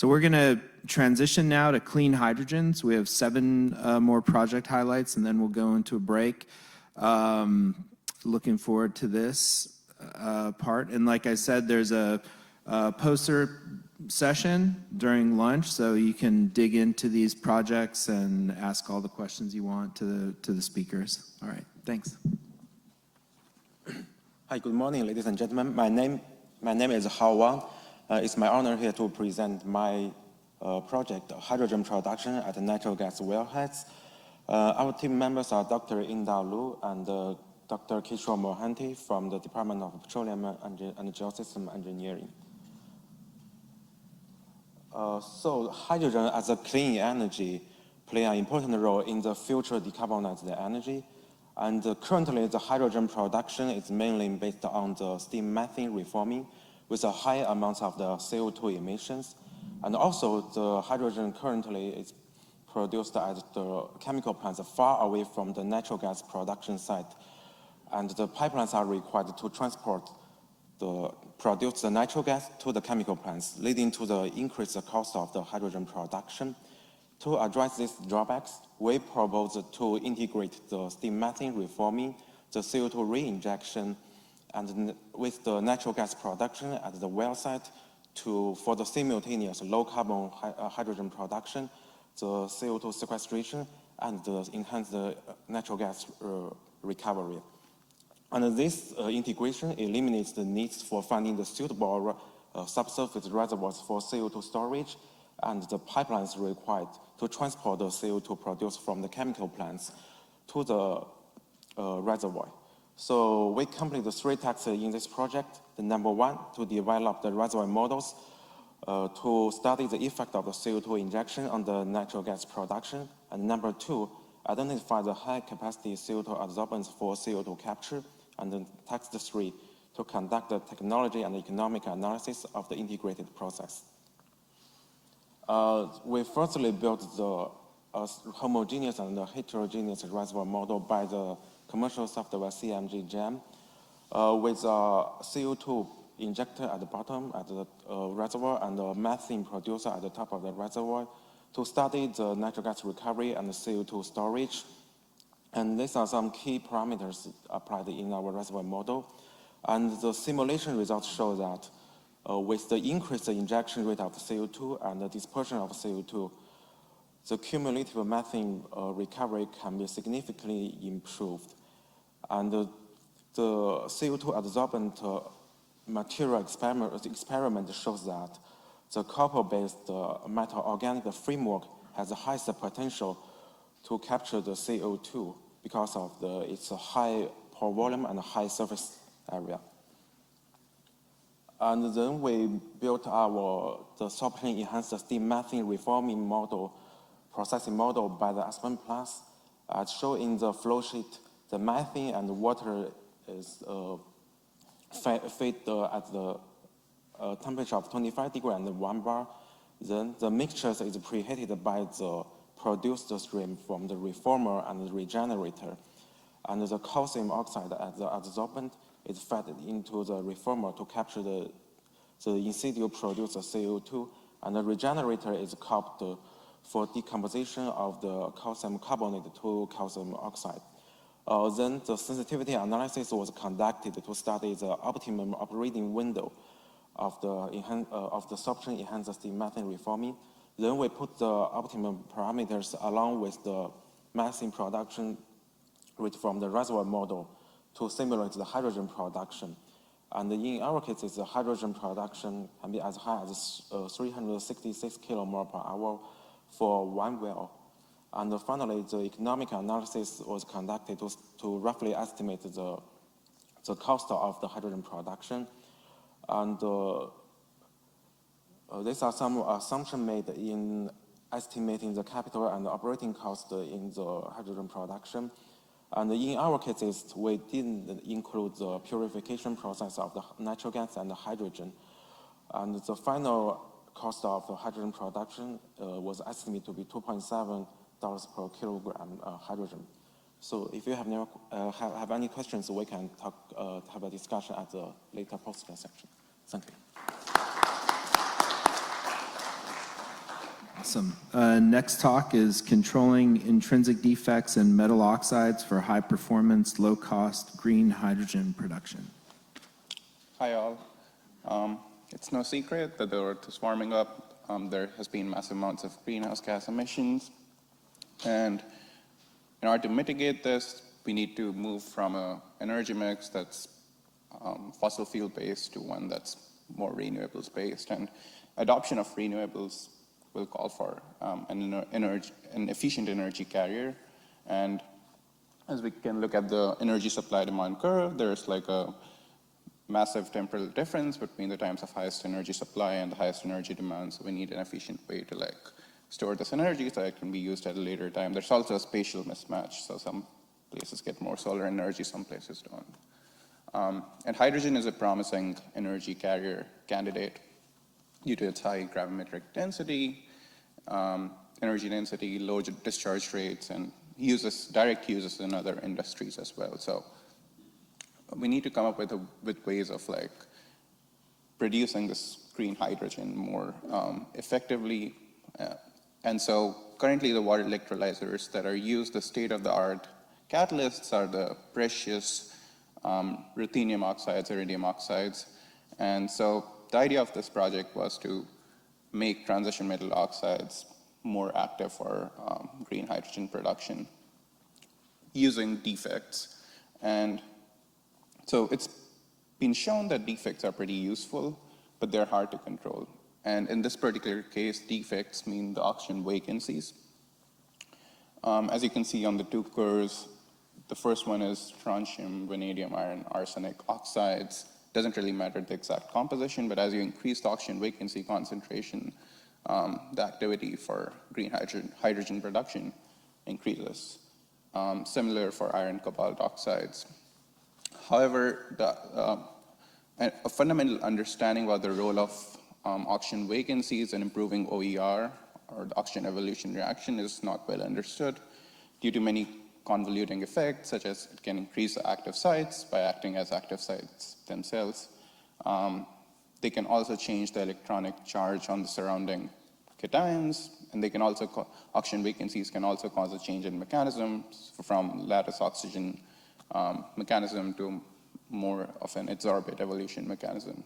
So we're going to transition now to clean hydrogens. We have 7 more project highlights, and then we'll go into a break. Looking forward to this part. And like I said, there's a poster session during lunch, so you can dig into these projects and ask all the questions you want to the speakers. All right, thanks. Hi, good morning, ladies and gentlemen. My name is Hao Wang. It's my honor here to present my project, hydrogen production at natural gas wellheads. Our team members are Dr. Inda Lu and Dr. Kishore Mohanty from the Department of Petroleum and Geosystem Engineering. So hydrogen as a clean energy play an important role in the future decarbonized energy. And currently, the hydrogen production is mainly based on the steam methane reforming with a high amount of the CO2 emissions. And also, the hydrogen currently is produced at the chemical plants far away from the natural gas production site. And the pipelines are required to transport produce the natural gas to the chemical plants, leading to the increased cost of the hydrogen production. To address these drawbacks, we propose to integrate the steam methane reforming, the CO2 reinjection, and with the natural gas production at the well site for the simultaneous low-carbon hydrogen production, the CO2 sequestration, and enhance the natural gas recovery. And this integration eliminates the needs for finding the suitable subsurface reservoirs for CO2 storage and the pipelines required to transport the CO2 produced from the chemical plants to the reservoir. So we complete the 3 tasks in this project. The number 1, to develop the reservoir models to study the effect of the CO2 injection on the natural gas production. And number 2, identify the high-capacity CO2 adsorbents for CO2 capture. And then task 3, to conduct the technology and economic analysis of the integrated process. We firstly built the homogeneous and the heterogeneous reservoir model by the commercial software CMG Gem with a CO2 injector at the bottom at the reservoir and a methane producer at the top of the reservoir to study the natural gas recovery and the CO2 storage. And these are some key parameters applied in our reservoir model. And the simulation results show that with the increased injection rate of CO2 and the dispersion of CO2, the cumulative methane recovery can be significantly improved. And the CO2 adsorbent material experiment shows that the copper-based metal organic framework has the highest potential to capture the CO2 because of its high pore volume and high surface area. And then we built the software enhanced steam methane reforming model, processing model by the Aspen Plus. As shown in the flow sheet, the methane and the water is fed at the temperature of 25 degrees and 1 bar. Then the mixture is preheated by the produced stream from the reformer and the regenerator. And the calcium oxide as the adsorbent is fed into the reformer to capture the in situ produced CO2, and the regenerator is capped for decomposition of the calcium carbonate to calcium oxide. Then the sensitivity analysis was conducted to study the optimum operating window of the sorption enhanced steam methane reforming. Then we put the optimum parameters along with the methane production rate from the reservoir model to simulate the hydrogen production. And in our cases, the hydrogen production can be as high as 366 kilomole per hour for 1 well. And finally, the economic analysis was conducted to roughly estimate the cost of the hydrogen production. And these are some assumptions made in estimating the capital and the operating cost in the hydrogen production. And in our cases, we didn't include the purification process of the natural gas and the hydrogen. And the final cost of the hydrogen production was estimated to be $2.7 per kilogram hydrogen. So if you have any questions, we can have a discussion at the later poster section. Thank you. Awesome. Next talk is controlling intrinsic defects in metal oxides for high performance, low cost green hydrogen production. Hi all. It's no secret that the Earth is warming up. There has been massive amounts of greenhouse gas emissions. And in order to mitigate this, we need to move from an energy mix that's fossil fuel based to one that's more renewables based. And adoption of renewables will call for an efficient energy carrier. And as we can look at the energy supply demand curve, there's like a massive temporal difference between the times of highest energy supply and the highest energy demand. So we need an efficient way to store this energy so it can be used at a later time. There's also a spatial mismatch. So some places get more solar energy, some places don't. And hydrogen is a promising energy carrier candidate due to its high gravimetric density, energy density, low discharge rates, and direct uses in other industries as well. So we need to come up with ways of producing this green hydrogen more effectively. And so currently the water electrolyzers that are used, the state-of-the-art catalysts are the precious ruthenium oxides, iridium oxides. And so the idea of this project was to make transition metal oxides more active for green hydrogen production using defects. And so it's been shown that defects are pretty useful, but they're hard to control. And in this particular case, defects mean the oxygen vacancies. As you can see on the two curves, the first one is strontium, vanadium, iron, arsenic oxides. Doesn't really matter the exact composition, but as you increase the oxygen vacancy concentration, the activity for green hydrogen production increases. Similar for iron cobalt oxides. However, a fundamental understanding about the role of oxygen vacancies in improving OER, or the oxygen evolution reaction, is not well understood due to many convoluting effects, such as it can increase the active sites by acting as active sites themselves. They can also change the electronic charge on the surrounding cations, and they can also, oxygen vacancies can also cause a change in mechanisms from lattice oxygen mechanism to more of an adsorbate evolution mechanism.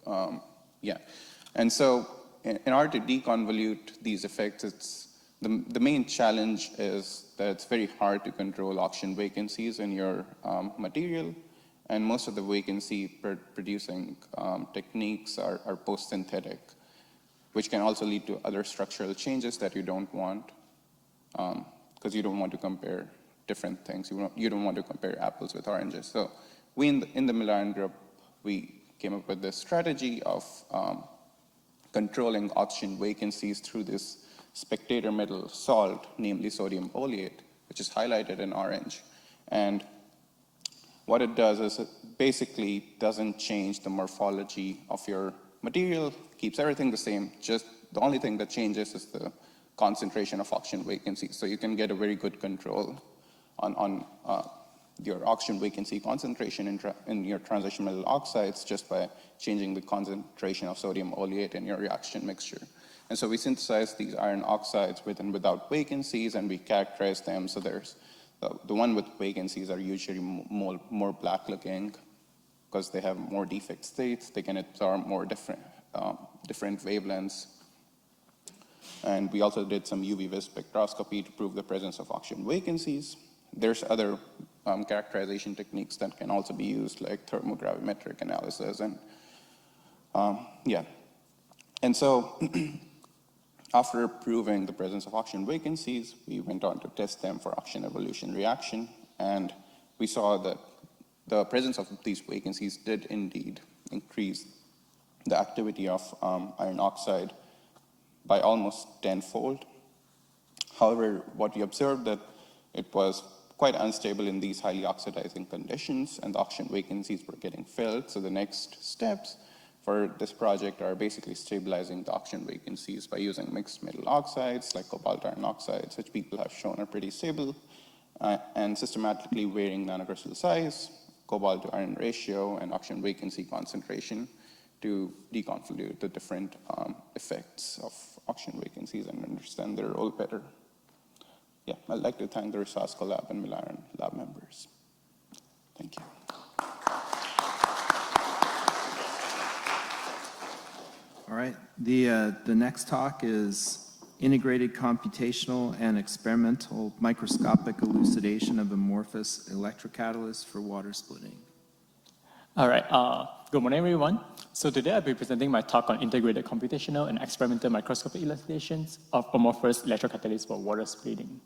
And so in order to deconvolute these effects, the main challenge is that it's very hard to control oxygen vacancies in your material, and most of the vacancy producing techniques are post-synthetic, which can also lead to other structural changes that you don't want, because you don't want to compare different things. You don't want to compare apples with oranges. So we in the Milan group, we came up with this strategy of controlling oxygen vacancies through this spectator metal salt, namely sodium oleate, which is highlighted in orange. And what it does is it basically doesn't change the morphology of your material, keeps everything the same, just the only thing that changes is the concentration of oxygen vacancies. So you can get a very good control on your oxygen vacancy concentration in your transition metal oxides just by changing the concentration of sodium oleate in your reaction mixture. And so we synthesize these iron oxides with and without vacancies, and we characterize them. So there's the one with vacancies are usually more black looking because they have more defect states. They can absorb more different wavelengths. And we also did some UV-vis spectroscopy to prove the presence of oxygen vacancies. There's other characterization techniques that can also be used, like thermogravimetric analysis. And And so after proving the presence of oxygen vacancies, we went on to test them for oxygen evolution reaction. And we saw that the presence of these vacancies did indeed increase the activity of iron oxide by almost tenfold. However, what we observed that it was quite unstable in these highly oxidizing conditions, and the oxygen vacancies were getting filled. So the next steps for this project are basically stabilizing the oxygen vacancies by using mixed metal oxides like cobalt iron oxides, which people have shown are pretty stable, and systematically varying nanocrystal size, cobalt to iron ratio, and oxygen vacancy concentration to deconvolute the different effects of oxygen vacancies and understand their role better. Yeah, I'd like to thank the Rosasco Lab and Milan Lab members. Thank you. All right, the next talk is Integrated Computational and Experimental Microscopic Elucidation of Amorphous Electrocatalysts for Water Splitting. All right, good morning, everyone. So today I'll be presenting my talk on integrated computational and experimental microscopic elucidations of amorphous electrocatalysts for water splitting.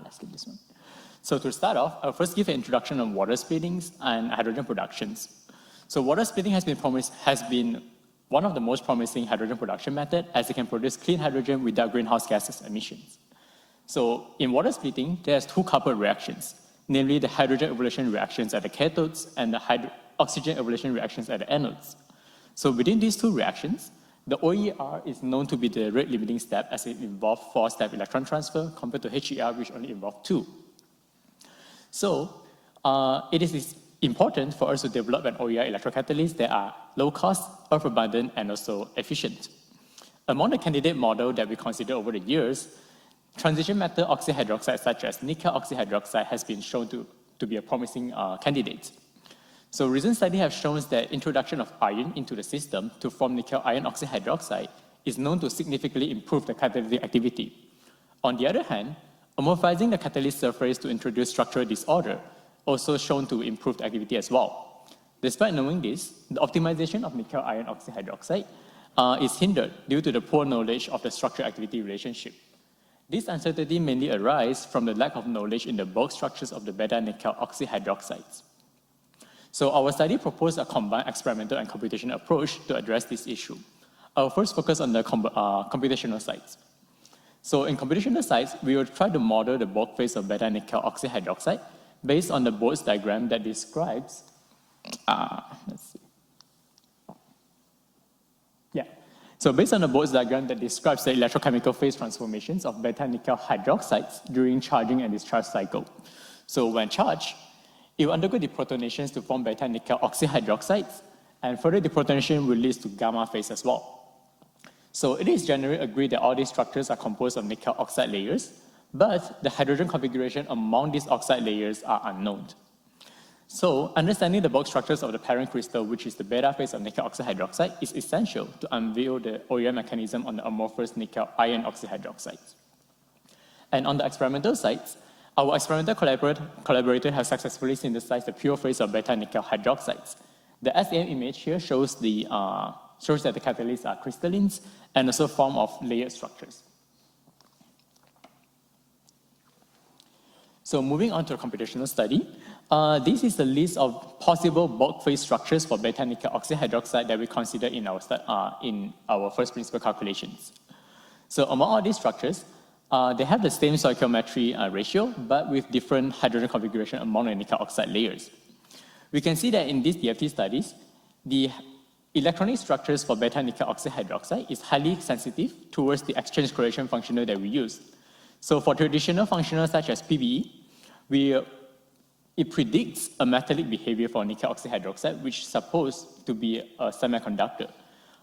Let's skip this one. So to start off, I'll first give an introduction on water splittings and hydrogen productions. So water splitting has been one of the most promising hydrogen production methods, as it can produce clean hydrogen without greenhouse gases emissions. So in water splitting, there's two coupled reactions, namely the hydrogen evolution reactions at the cathodes and the oxygen evolution reactions at the anodes. So within these two reactions, the OER is known to be the rate limiting step, as it involves 4-step electron transfer compared to HER, which only involves 2. So it is important for us to develop an OER electrocatalyst that are low cost, earth abundant, and also efficient. Among the candidate model that we consider over the years, transition metal oxyhydroxide such as nickel oxyhydroxide has been shown to be a promising candidate. So recent studies have shown that introduction of iron into the system to form nickel iron oxyhydroxide is known to significantly improve the catalytic activity. On the other hand, amorphizing the catalyst surface to introduce structural disorder also shown to improve the activity as well. Despite knowing this, the optimization of nickel iron oxyhydroxide is hindered due to the poor knowledge of the structure activity relationship. This uncertainty mainly arises from the lack of knowledge in the bulk structures of the beta-nickel oxyhydroxides. So our study proposed a combined experimental and computational approach to address this issue. I'll first focus on the computational sites. So in computational sites, we will try to model the bulk phase of beta-nickel oxyhydroxide based on the Bode's diagram that describes, So based on the Bode's diagram that describes the electrochemical phase transformations of beta-nickel hydroxides during charging and discharge cycle. So when charged, it will undergo deprotonations to form beta-nickel oxyhydroxides, and further deprotonation will lead to gamma phase as well. So it is generally agreed that all these structures are composed of nickel oxide layers, but the hydrogen configuration among these oxide layers are unknown. So understanding the bulk structures of the parent crystal, which is the beta phase of nickel oxyhydroxide, is essential to unveil the OER mechanism on the amorphous nickel iron oxyhydroxides. And on the experimental sites, our experimental collaborator has successfully synthesized the pure phase of beta-nickel hydroxides. The SEM image here shows that the catalysts are crystallines and also form of layered structures. So moving on to a computational study, this is the list of possible bulk phase structures for beta-nickel oxyhydroxide that we consider in our first principle calculations. So among all these structures, they have the same stoichiometry ratio, but with different hydrogen configuration among the nickel oxide layers. We can see that in these DFT studies, the electronic structures for beta-nickel oxyhydroxide is highly sensitive towards the exchange correlation functional that we use. So for traditional functionals such as PBE, it predicts a metallic behavior for nickel oxyhydroxide, which is supposed to be a semiconductor.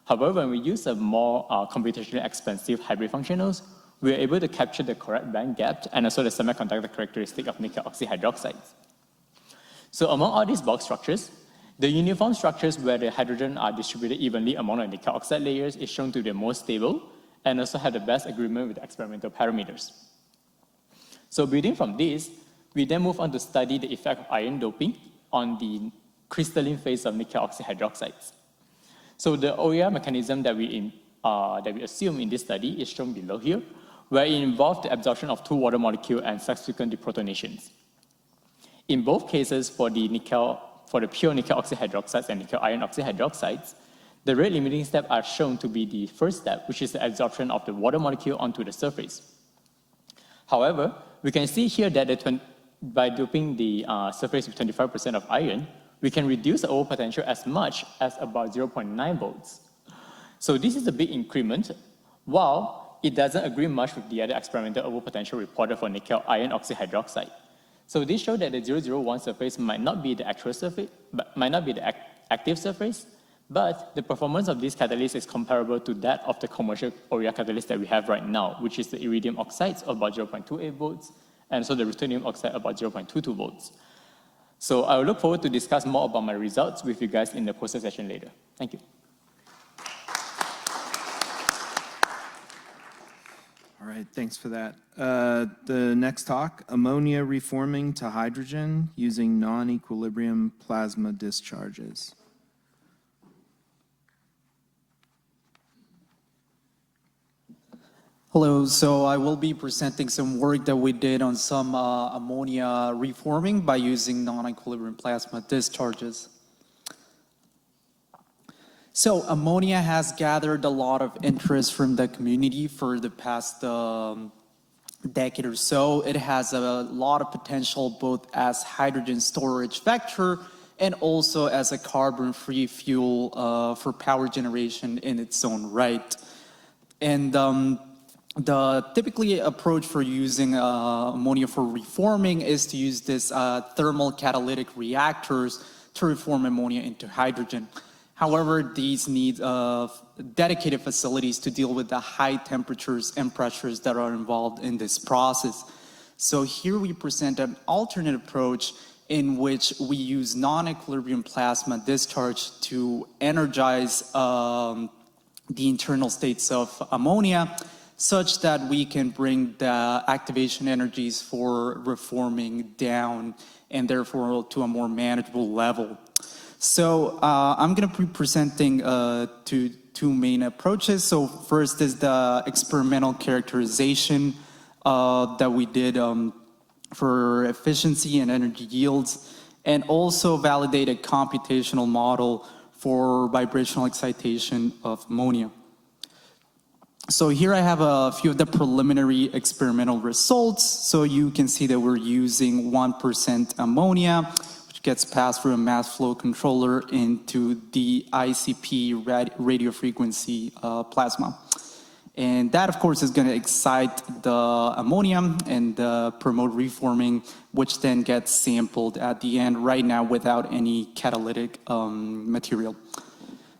However, when we use a more computationally expensive hybrid functionals, we are able to capture the correct band gap and also the semiconductor characteristic of nickel oxyhydroxides. So among all these bulk structures, the uniform structures where the hydrogen are distributed evenly among the nickel oxide layers is shown to be the most stable and also have the best agreement with the experimental parameters. So building from this, we then move on to study the effect of iron doping on the crystalline phase of nickel oxyhydroxides. So the OER mechanism that we assume in this study is shown below here, where it involved the absorption of 2 water molecules and subsequent deprotonations. In both cases, for the pure nickel oxyhydroxides and nickel iron oxyhydroxides, the rate limiting steps are shown to be the first step, which is the absorption of the water molecule onto the surface. However, we can see here that by doping the surface with 25% of iron, we can reduce the overpotential as much as about 0.9 volts. So this is a big increment, while it doesn't agree much with the other experimental overpotential reported for nickel iron oxyhydroxide. So this shows that the 001 surface might not be the actual surface, but might not be the active surface, But the performance of this catalyst is comparable to that of the commercial urea catalyst that we have right now, which is the iridium oxides of about 0.28 volts, and so the ruthenium oxide about 0.22 volts. So I will look forward to discuss more about my results with you guys in the poster session later. Thank you. All right, thanks for that. The next talk, ammonia reforming to hydrogen using non-equilibrium plasma discharges. Hello, so I will be presenting some work that we did on some ammonia reforming by using non-equilibrium plasma discharges. So ammonia has gathered a lot of interest from the community for the past decade or so. It has a lot of potential both as hydrogen storage vector and also as a carbon-free fuel for power generation in its own right. And the typically approach for using ammonia for reforming is to use this thermal catalytic reactors to reform ammonia into hydrogen. However, these need dedicated facilities to deal with the high temperatures and pressures that are involved in this process. So here we present an alternate approach in which we use non-equilibrium plasma discharge to energize the internal states of ammonia, such that we can bring the activation energies for reforming down and therefore to a more manageable level. So I'm going to be presenting two main approaches. So first is the experimental characterization that we did for efficiency and energy yields, and also validate a computational model for vibrational excitation of ammonia. So here I have a few of the preliminary experimental results. So you can see that we're using 1% ammonia, which gets passed through a mass flow controller into the ICP radio frequency plasma. And that, of course, is going to excite the ammonia and promote reforming, which then gets sampled at the end right now without any catalytic material.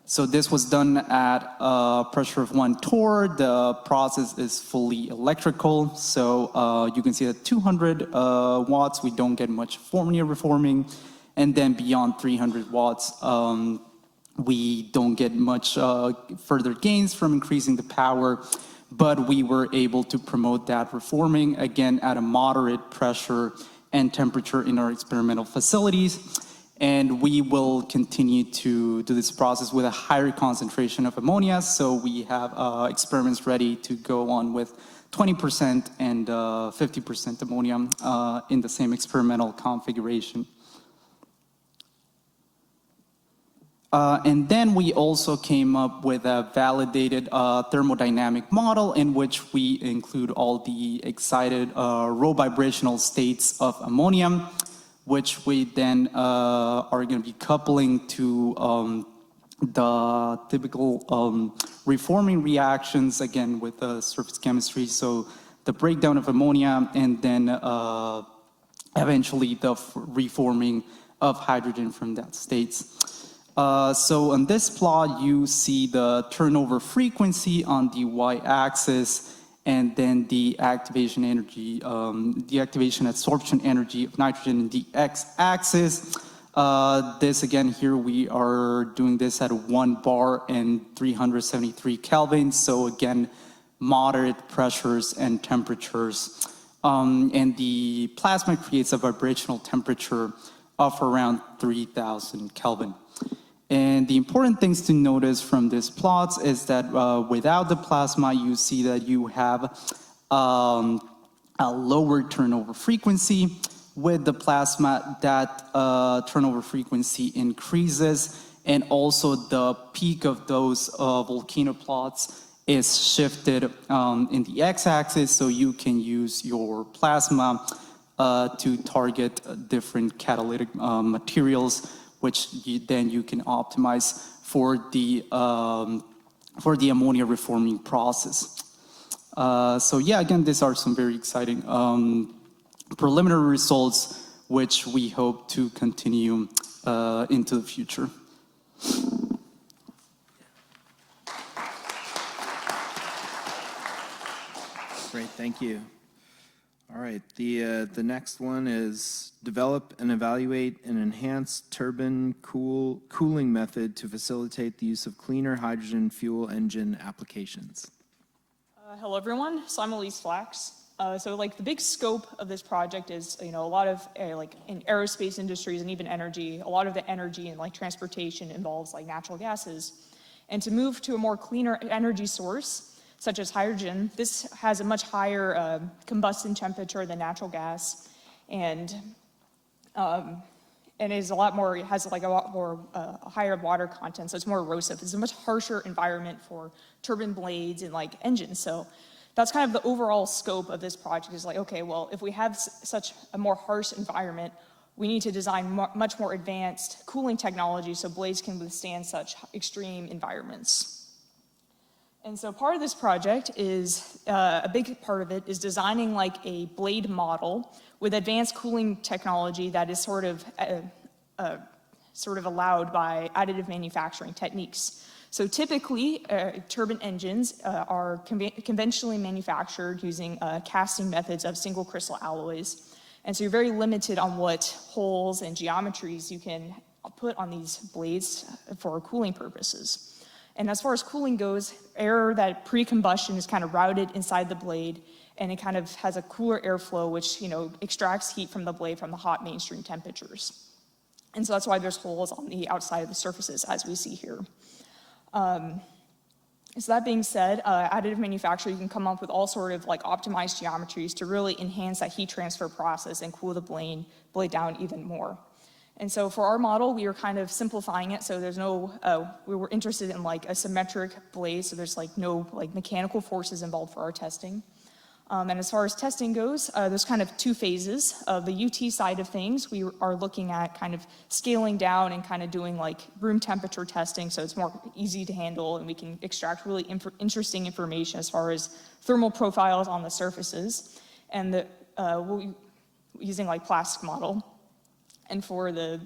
So this was done at a pressure of 1 torr. The process is fully electrical. So you can see that 200 watts, we don't get much ammonia reforming. And then beyond 300 watts, we don't get much further gains from increasing the power. But we were able to promote that reforming, again, at a moderate pressure and temperature in our experimental facilities. And we will continue to do this process with a higher concentration of ammonia. So we have experiments ready to go on with 20% and 50% ammonia in the same experimental configuration. And then we also came up with a validated thermodynamic model in which we include all the excited row vibrational states of ammonium, which we then are going to be coupling to the typical reforming reactions, again, with surface chemistry. So the breakdown of ammonia and then eventually the reforming of hydrogen from that states. So on this plot, you see the turnover frequency on the y-axis, and then the activation energy, the activation absorption energy of nitrogen in the x-axis. This again, here we are doing this at 1 bar and 373 Kelvin. So again, moderate pressures and temperatures. And the plasma creates a vibrational temperature of around 3000 Kelvin. And the important things to notice from these plots is that without the plasma, you see that you have a lower turnover frequency. With the plasma, that turnover frequency increases, and also the peak of those volcano plots is shifted in the x-axis, so you can use your plasma to target different catalytic materials, which then you can optimize for the ammonia reforming process. So yeah, again, these are some very exciting preliminary results, which we hope to continue into the future. Great, thank you. All right, the next one is develop and evaluate an enhanced turbine cooling method to facilitate the use of cleaner hydrogen fuel engine applications. Hello, everyone. So I'm Elise Flax. So like the big scope of this project is, a lot of like in aerospace industries and even energy, a lot of the energy and like transportation involves like natural gases. And to move to a more cleaner energy source, such as hydrogen, this has a much higher combustion temperature than natural gas, and is a lot more, it has like a lot more higher water content, so it's more erosive. It's a much harsher environment for turbine blades and like engines. So that's kind of the overall scope of this project is like, okay, well, if we have such a more harsh environment, we need to design much more advanced cooling technology so blades can withstand such extreme environments. And so part of this project is, a big part of it is designing like a blade model with advanced cooling technology that is sort of allowed by additive manufacturing techniques. So typically, turbine engines are conventionally manufactured using casting methods of single crystal alloys. And so you're very limited on what holes and geometries you can put on these blades for cooling purposes. And as far as cooling goes, air that pre-combustion is kind of routed inside the blade, and it kind of has a cooler airflow, which extracts heat from the blade from the hot mainstream temperatures. And so that's why there's holes on the outside of the surfaces, as we see here. So that being said, additive manufacturing, you can come up with all sort of like optimized geometries to really enhance that heat transfer process and cool the blade down even more. And so for our model, we were kind of simplifying it. So there's no, we were interested in like a symmetric blade. So there's like no like mechanical forces involved for our testing. And as far as testing goes, there's kind of two phases. The UT side of things, we are looking at kind of scaling down and kind of doing like room temperature testing. So it's more easy to handle and we can extract really interesting information as far as thermal profiles on the surfaces. And we'll be using like plastic model. And for the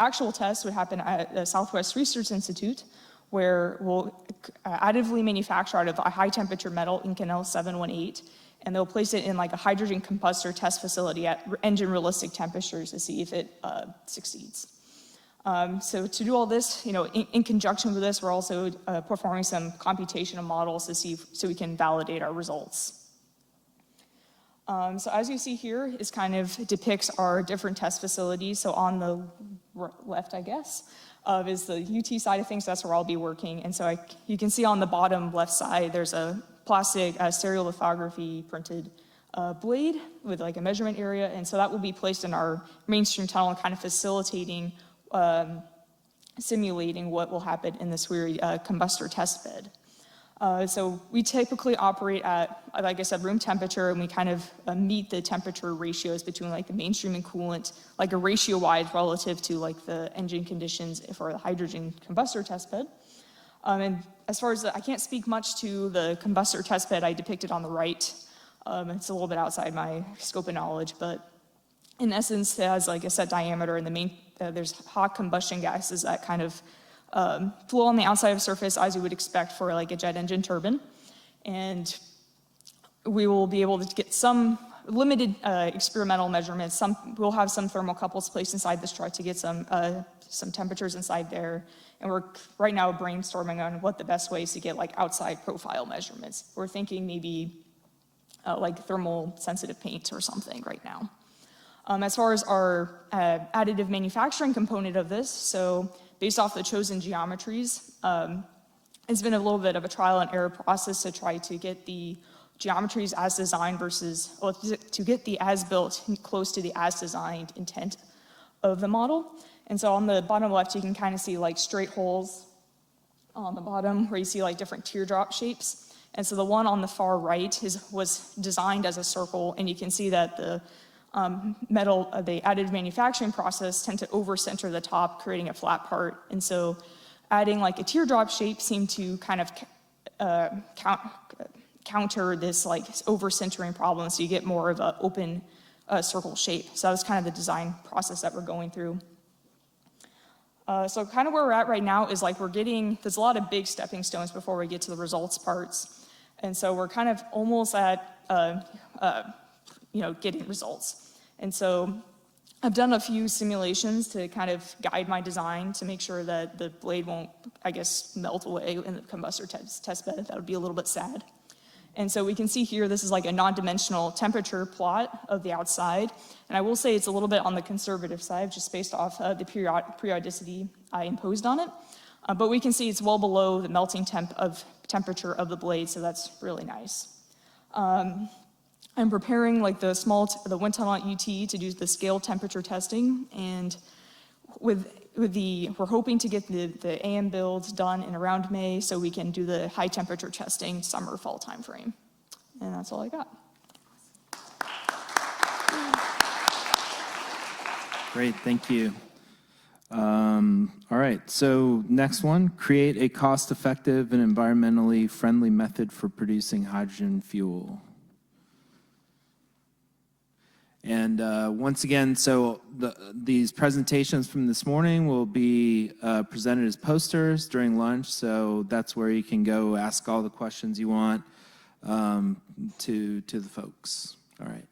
actual test would happen at the Southwest Research Institute, where we'll additively manufacture out of a high temperature metal, Inconel 718, and they'll place it in like a hydrogen combustor test facility at engine realistic temperatures to see if it succeeds. So to do all this, in conjunction with this, we're also performing some computational models to see so we can validate our results. So as you see here, is kind of depicts our different test facilities. So on the left, I guess, is the UT side of things. That's where I'll be working. And so you can see on the bottom left side, there's a plastic stereolithography printed blade with like a measurement area. And so that will be placed in our mainstream tunnel and kind of facilitating, simulating what will happen in this weird combustor test bed. So we typically operate at, like I said, room temperature, and we kind of meet the temperature ratios between like the mainstream and coolant, like a ratio-wise relative to like the engine conditions for the hydrogen combustor test bed. And as far as I can't speak much to the combustor test bed I depicted on the right. It's a little bit outside my scope of knowledge, but in essence, it has like a set diameter, and there's hot combustion gases that kind of flow on the outside of the surface as you would expect for like a jet engine turbine. And we will be able to get some limited experimental measurements. We'll have some thermocouples placed inside this truck to get some temperatures inside there. And we're right now brainstorming on what the best way is to get like outside profile measurements. We're thinking maybe like thermal sensitive paint or something right now. As far as our additive manufacturing component of this, so based off the chosen geometries, it's been a little bit of a trial and error process to try to get the geometries as designed versus, well, to get the as built close to the as designed intent of the model. And so on the bottom left, you can kind of see like straight holes on the bottom where you see like different teardrop shapes. And so the one on the far right was designed as a circle, and you can see that the the additive manufacturing process tend to over-center the top, creating a flat part. And so adding like a teardrop shape seemed to kind of counter this like over-centering problem, so you get more of an open circle shape. So that was kind of the design process that we're going through. So kind of where we're at right now is like there's a lot of big stepping stones before we get to the results parts. And so we're kind of almost at, getting results. And so I've done a few simulations to kind of guide my design to make sure that the blade won't, I guess, melt away in the combustor test bed. That would be a little bit sad. And so we can see here, this is like a non-dimensional temperature plot of the outside. And I will say it's a little bit on the conservative side, just based off the periodicity I imposed on it. But we can see it's well below the melting temperature of the blade, so that's really nice. I'm preparing like the wind tunnel at UT to do the scale temperature testing, and we're hoping to get the AM builds done in around May, so we can do the high temperature testing summer fall timeframe. And that's all I got. Great, thank you. All right, so next one, create a cost-effective and environmentally friendly method for producing hydrogen fuel. And once again, so these presentations from this morning will be presented as posters during lunch, so that's where you can go ask all the questions you want to the folks. All right.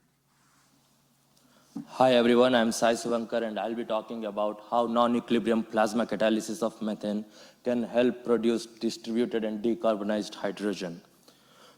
Hi everyone, I'm Sai Suvankar and I'll be talking about how non-equilibrium plasma catalysis of methane can help produce distributed and decarbonized hydrogen.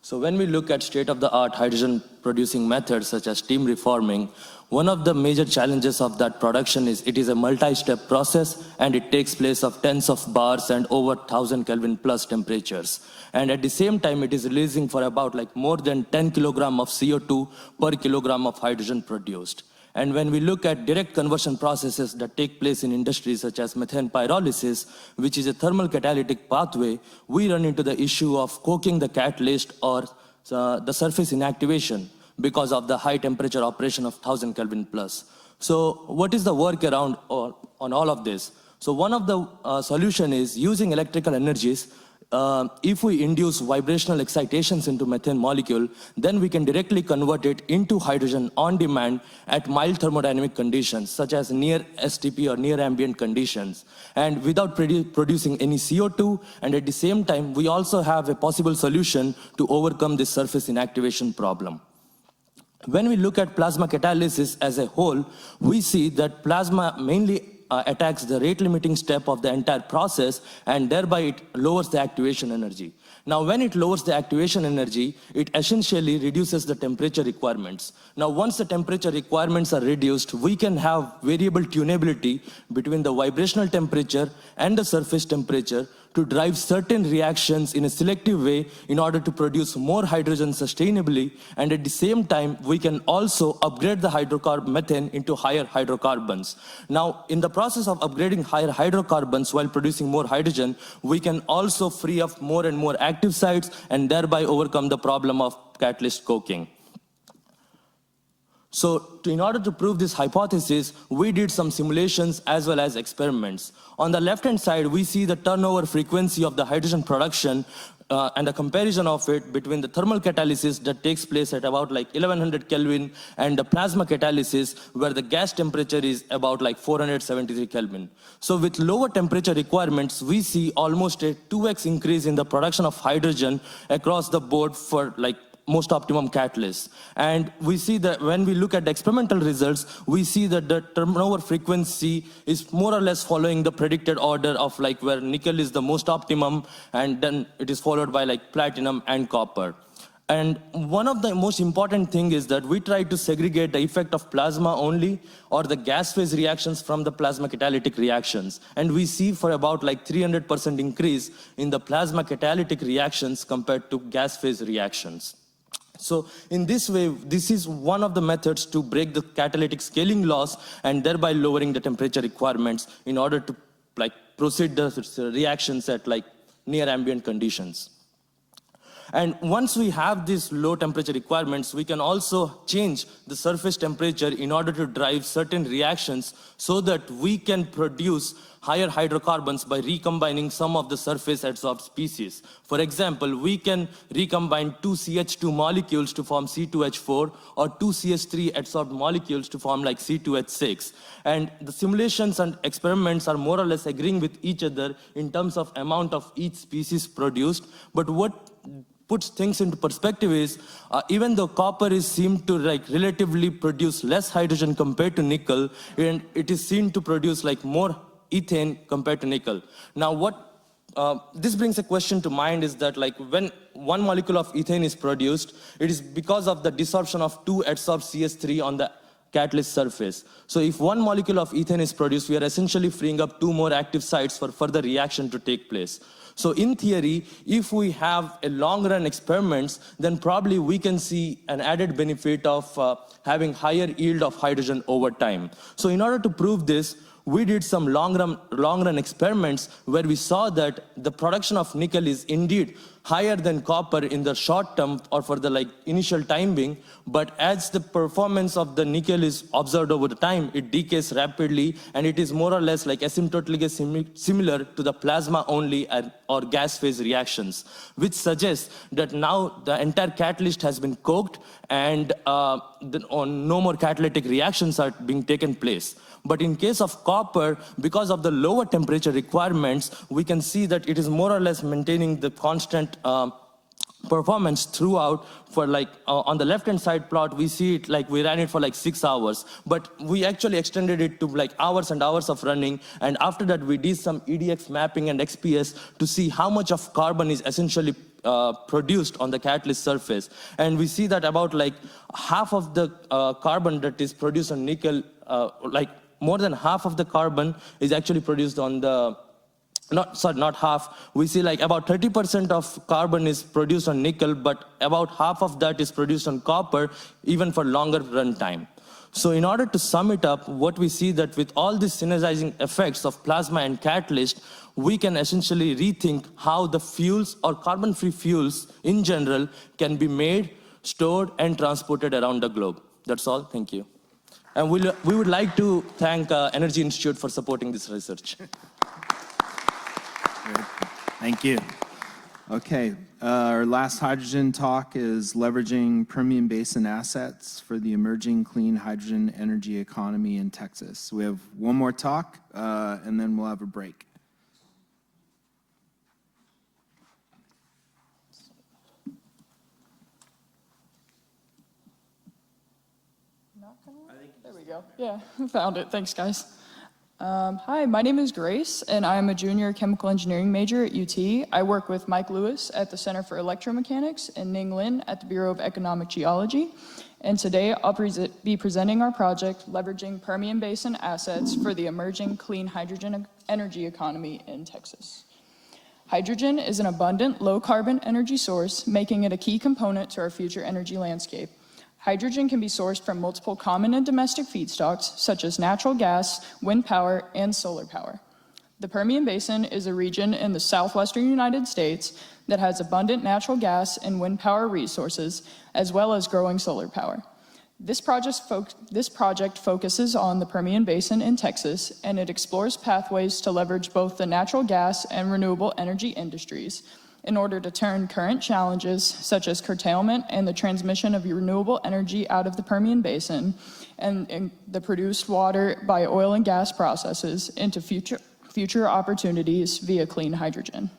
So when we look at state-of-the-art hydrogen producing methods such as steam reforming, one of the major challenges of that production is it is a multi-step process and it takes place of tens of bars and over 1000 Kelvin plus temperatures. And at the same time, it is releasing for about like more than 10 kilogram of CO2 per kilogram of hydrogen produced. And when we look at direct conversion processes that take place in industries such as methane pyrolysis, which is a thermal catalytic pathway, we run into the issue of coking the catalyst or the surface inactivation because of the high temperature operation of 1000 Kelvin plus. So what is the workaround on all of this? So one of the solution is using electrical energies. If we induce vibrational excitations into methane molecule, then we can directly convert it into hydrogen on demand at mild thermodynamic conditions, such as near STP or near ambient conditions, and without producing any CO2. And at the same time, we also have a possible solution to overcome this surface inactivation problem. When we look at plasma catalysis as a whole, we see that plasma mainly attacks the rate limiting step of the entire process, and thereby it lowers the activation energy. Now, when it lowers the activation energy, it essentially reduces the temperature requirements. Now, once the temperature requirements are reduced, we can have variable tunability between the vibrational temperature and the surface temperature to drive certain reactions in a selective way in order to produce more hydrogen sustainably. And at the same time, we can also upgrade the methane into higher hydrocarbons. Now, in the process of upgrading higher hydrocarbons while producing more hydrogen, we can also free up more and more active sites and thereby overcome the problem of catalyst coking. So in order to prove this hypothesis, we did some simulations as well as experiments. On the left-hand side, we see the turnover frequency of the hydrogen production and a comparison of it between the thermal catalysis that takes place at about like 1100 Kelvin and the plasma catalysis where the gas temperature is about like 473 Kelvin. So with lower temperature requirements, we see almost a 2x increase in the production of hydrogen across the board for like most optimum catalysts. And we see that when we look at the experimental results, we see that the turnover frequency is more or less following the predicted order of like where nickel is the most optimum, and then it is followed by like platinum and copper. And one of the most important thing is that we try to segregate the effect of plasma only or the gas phase reactions from the plasma catalytic reactions. And we see for about like 300% increase in the plasma catalytic reactions compared to gas phase reactions. So in this way, this is one of the methods to break the catalytic scaling laws and thereby lowering the temperature requirements in order to like proceed the reactions at like near ambient conditions. And once we have these low temperature requirements, we can also change the surface temperature in order to drive certain reactions so that we can produce higher hydrocarbons by recombining some of the surface adsorbed species. For example, we can recombine 2 CH2 molecules to form C2H4 or 2 CH3 adsorbed molecules to form like C2H6. And the simulations and experiments are more or less agreeing with each other in terms of amount of each species produced. But what puts things into perspective is, even though copper is seen to like relatively produce less hydrogen compared to nickel, and it is seen to produce like more ethane compared to nickel. Now this brings a question to mind is that like when one molecule of ethane is produced, it is because of the desorption of 2 adsorbed CS3 on the catalyst surface. So if one molecule of ethane is produced, we are essentially freeing up 2 more active sites for further reaction to take place. So in theory, if we have a long-run experiments, then probably we can see an added benefit of having higher yield of hydrogen over time. So in order to prove this, we did some long-run experiments where we saw that the production of nickel is indeed higher than copper in the short term or for the like initial time being, but as the performance of the nickel is observed over the time, it decays rapidly, and it is more or less like asymptotically similar to the plasma only or gas phase reactions, which suggests that now the entire catalyst has been coked and no more catalytic reactions are being taken place. But in case of copper, because of the lower temperature requirements, we can see that it is more or less maintaining the constant performance throughout. For like on the left hand side plot, we see it like we ran it for like 6 hours, but we actually extended it to like hours and hours of running. And after that, we did some EDX mapping and XPS to see how much of carbon is essentially produced on the catalyst surface. And we see that about like half of the carbon that is produced on nickel, like more than half of the carbon is actually produced on the, not half, we see like about 30% of carbon is produced on nickel, but about half of that is produced on copper, even for longer run time. So in order to sum it up, what we see that with all these synergizing effects of plasma and catalyst, we can essentially rethink how the fuels or carbon-free fuels in general can be made, stored, and transported around the globe. That's all. Thank you. And we would like to thank Energy Institute for supporting this research. Thank you. Okay, our last hydrogen talk is leveraging Permian Basin assets for the emerging clean hydrogen energy economy in Texas. We have one more talk, and then we'll have a break. There we go. Yeah, found it. Thanks, guys. Hi, my name is Grace, and I'm a junior chemical engineering major at UT. I work with Mike Lewis at the Center for Electromechanics and Ning Lin at the Bureau of Economic Geology. And today I'll be presenting our project, leveraging Permian Basin assets for the emerging clean hydrogen energy economy in Texas. Hydrogen is an abundant, low-carbon energy source, making it a key component to our future energy landscape. Hydrogen can be sourced from multiple common and domestic feedstocks, such as natural gas, wind power, and solar power. The Permian Basin is a region in the southwestern United States that has abundant natural gas and wind power resources, as well as growing solar power. This project focuses on the Permian Basin in Texas, and it explores pathways to leverage both the natural gas and renewable energy industries in order to turn current challenges, such as curtailment and the transmission of renewable energy out of the Permian Basin and the produced water by oil and gas processes, into future opportunities via clean hydrogen.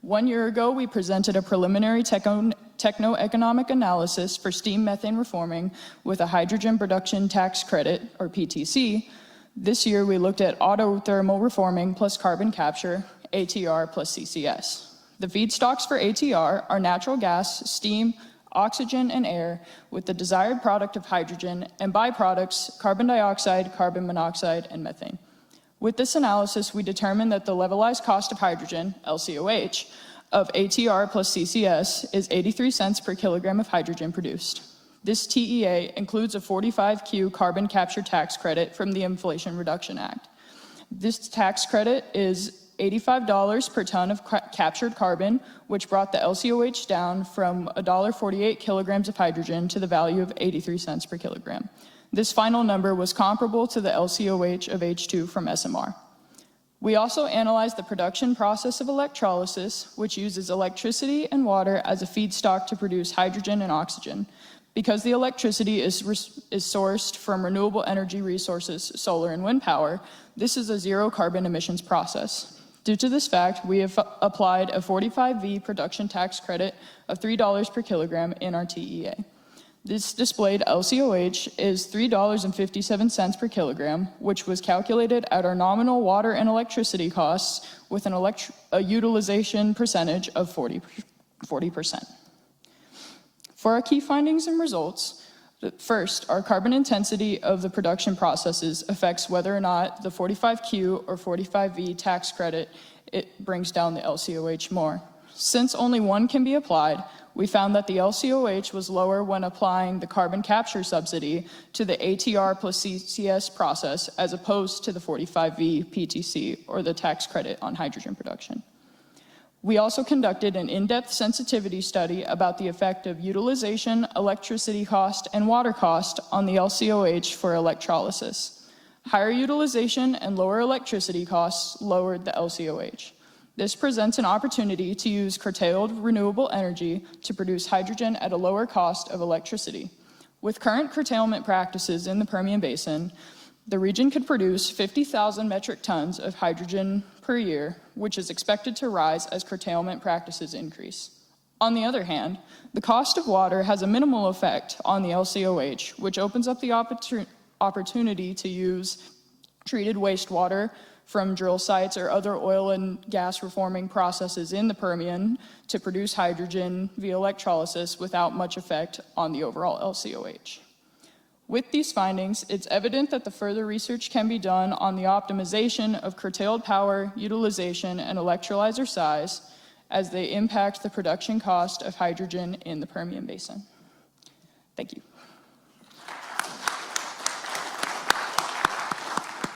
1 year ago, we presented a preliminary techno-economic analysis for steam methane reforming with a hydrogen production tax credit, or PTC. This year, we looked at autothermal reforming plus carbon capture, ATR plus CCS. The feedstocks for ATR are natural gas, steam, oxygen, and air, with the desired product of hydrogen, and byproducts, carbon dioxide, carbon monoxide, and methane. With this analysis, we determined that the levelized cost of hydrogen, LCOH, of ATR plus CCS is 83 cents per kilogram of hydrogen produced. This TEA includes a 45Q carbon capture tax credit from the Inflation Reduction Act. This tax credit is $85 per ton of captured carbon, which brought the LCOH down from $1.48 kilograms of hydrogen to the value of 83 cents per kilogram. This final number was comparable to the LCOH of H2 from SMR. We also analyzed the production process of electrolysis, which uses electricity and water as a feedstock to produce hydrogen and oxygen. Because the electricity is sourced from renewable energy resources, solar and wind power, this is a zero carbon emissions process. Due to this fact, we have applied a 45V production tax credit of $3 per kilogram in our TEA. This displayed LCOH is $3.57 per kilogram, which was calculated at our nominal water and electricity costs with a utilization percentage of 40%. For our key findings and results, first, our carbon intensity of the production processes affects whether or not the 45Q or 45V tax credit, it brings down the LCOH more. Since only one can be applied, we found that the LCOH was lower when applying the carbon capture subsidy to the ATR plus CCS process as opposed to the 45V PTC or the tax credit on hydrogen production. We also conducted an in-depth sensitivity study about the effect of utilization, electricity cost, and water cost on the LCOH for electrolysis. Higher utilization and lower electricity costs lowered the LCOH. This presents an opportunity to use curtailed renewable energy to produce hydrogen at a lower cost of electricity. With current curtailment practices in the Permian Basin, the region could produce 50,000 metric tons of hydrogen per year, which is expected to rise as curtailment practices increase. On the other hand, the cost of water has a minimal effect on the LCOH, which opens up the opportunity to use treated wastewater from drill sites or other oil and gas reforming processes in the Permian to produce hydrogen via electrolysis without much effect on the overall LCOH. With these findings, it's evident that the further research can be done on the optimization of curtailed power, utilization, and electrolyzer size as they impact the production cost of hydrogen in the Permian Basin. Thank you.